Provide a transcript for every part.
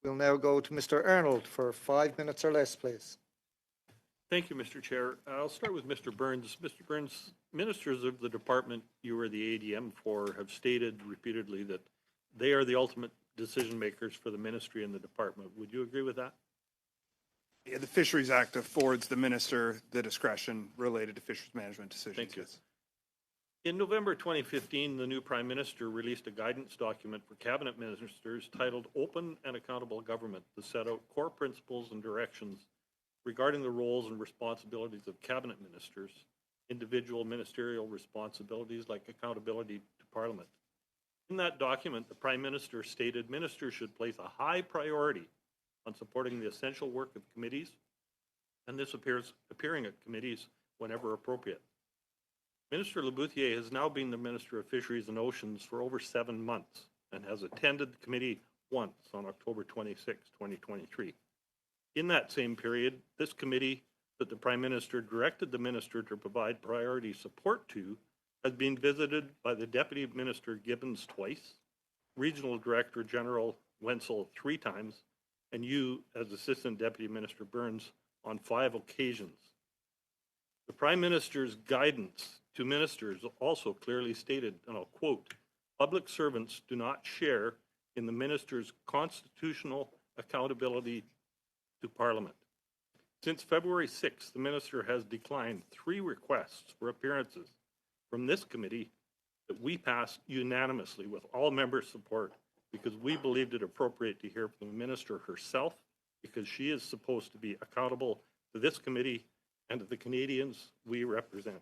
We'll now go to Mr. Arnold for 5 minutes or less, please. Thank you, Mr. Chair. I'll start with Mr. Burns. Mr. Burns, ministers of the department you were the ADM for have stated repeatedly that they are the ultimate decision makers for the ministry and the department. Would you agree with that? Yeah, the Fisheries Act affords the minister the discretion related to fisheries management decisions. Thank you. Yes. In November 2015, the new Prime Minister released a guidance document for cabinet ministers titled Open and Accountable Government to set out core principles and directions regarding the roles and responsibilities of cabinet ministers, individual ministerial responsibilities like accountability to Parliament. In that document, the Prime Minister stated ministers should place a high priority on supporting the essential work of committees, and this appearing at committees whenever appropriate. Minister Labouthier has now been the Minister of Fisheries and Oceans for over 7 months and has attended the committee once on October 26, 2023. In that same period, this committee that the Prime Minister directed the Minister to provide priority support to has been visited by the Deputy Minister Gibbons twice, Regional Director General Wenzel 3 times, and you as Assistant Deputy Minister Burns on 5 occasions. The Prime Minister's guidance to ministers also clearly stated, and I'll quote, "Public servants do not share in the minister's constitutional accountability to Parliament." Since February 6th, the minister has declined 3 requests for appearances from this committee that we passed unanimously with all members' support because we believed it appropriate to hear from the minister herself because she is supposed to be accountable to this committee and to the Canadians we represent.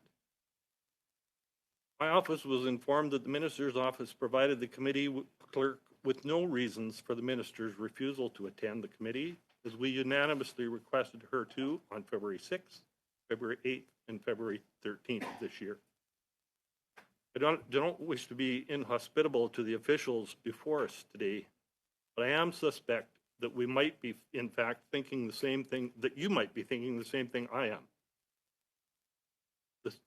My office was informed that the minister's office provided the committee clerk with no reasons for the minister's refusal to attend the committee, as we unanimously requested her to on February 6th, February 8th, and February 13th of this year. I don't wish to be inhospitable to the officials before us today, but I am suspect that we might be, in fact, thinking the same thing, that you might be thinking the same thing I am.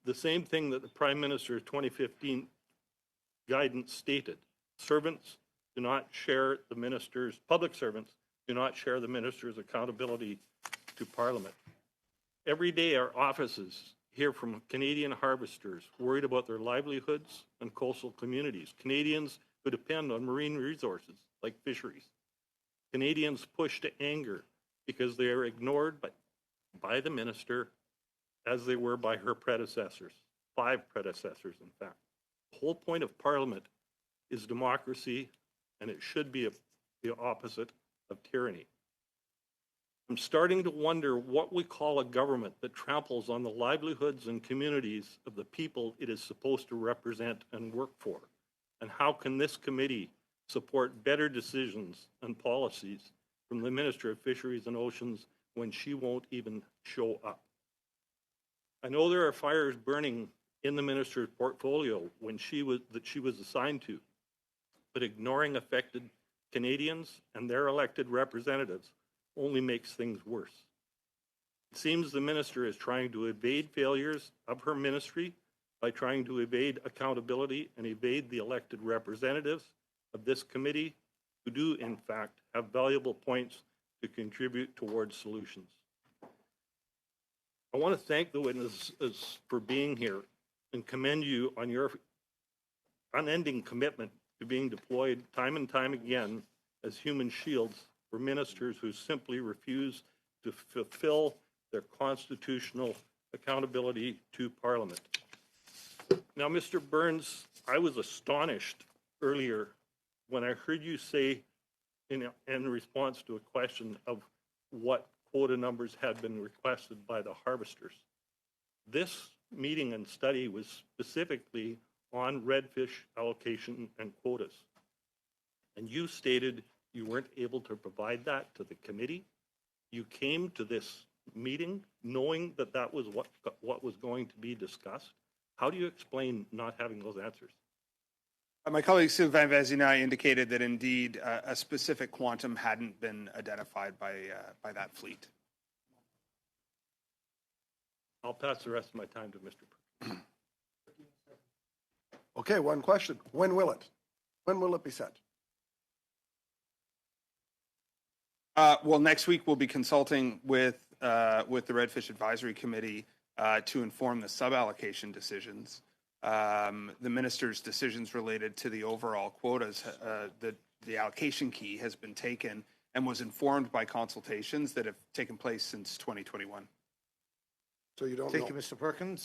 The same thing that the Prime Minister's 2015 guidance stated. Servants do not share the minister's, public servants do not share the minister's accountability to Parliament. Every day our offices hear from Canadian harvesters worried about their livelihoods and coastal communities, Canadians who depend on marine resources like fisheries, Canadians pushed to anger because they are ignored by the minister as they were by her predecessors, 5 predecessors in fact. The whole point of Parliament is democracy, and it should be the opposite of tyranny. I'm starting to wonder what we call a government that tramples on the livelihoods and communities of the people it is supposed to represent and work for. And how can this committee support better decisions and policies from the Minister of Fisheries and Oceans when she won't even show up? I know there are fires burning in the minister's portfolio that she was assigned to, but ignoring affected Canadians and their elected representatives only makes things worse. It seems the minister is trying to evade failures of her ministry by trying to evade accountability and evade the elected representatives of this committee who do, in fact, have valuable points to contribute towards solutions. I want to thank the witnesses for being here and commend you on your unending commitment to being deployed time and time again as human shields for ministers who simply refuse to fulfill their constitutional accountability to Parliament. Now, Mr. Burns, I was astonished earlier when I heard you say in response to a question of what quota numbers had been requested by the harvesters. This meeting and study was specifically on redfish allocation and quotas. And you stated you weren't able to provide that to the committee. You came to this meeting knowing that that was what was going to be discussed. How do you explain not having those answers? My colleague Sylvain Vézina indicated that indeed a specific quantum hadn't been identified by that fleet. I'll pass the rest of my time to Mr. Perkins. Okay, one question. When will it? When will it be set? Well, next week we'll be consulting with the Redfish Advisory Committee to inform the sub-allocation decisions. The minister's decisions related to the overall quotas, the allocation key has been taken and was informed by consultations that have taken place since 2021. So you don't know. Thank you, Mr. Perkins.